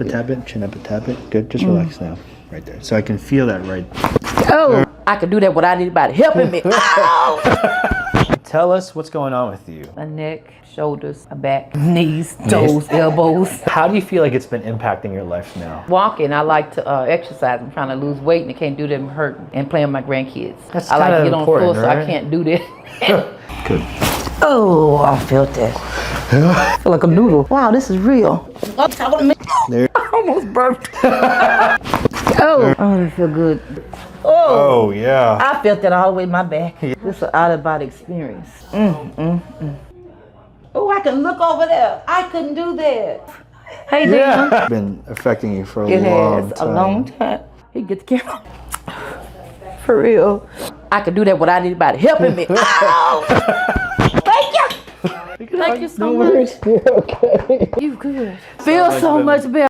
A tad bit, chin up a tad bit. Good, just relax now. Right there. So I can feel that right. Oh, I can do that without anybody helping me. Ow! Tell us what's going on with you. My neck, shoulders, my back, knees, toes, elbows. How do you feel like it's been impacting your life now? Walking, I like to exercise. I'm trying to lose weight and I can't do that. I'm hurting. And playing with my grandkids. That's I like to get on the floor, important, so I right? can't do that. Good. Oh, I felt that. I feel like a noodle. Wow, this is real. There. I almost burped. Oh, that feel good. Oh, yeah. I felt that all the way in my back. This is an out-of-body experience. Oh, I can look over there. I couldn't do that. Hey, Dan. Yeah. It's been affecting you for a It long has time. a long time. He get the camera. For real. I could do that without anybody helping me. Ow! Thank you. Thank you so much. You're okay. You good. Feel so much better.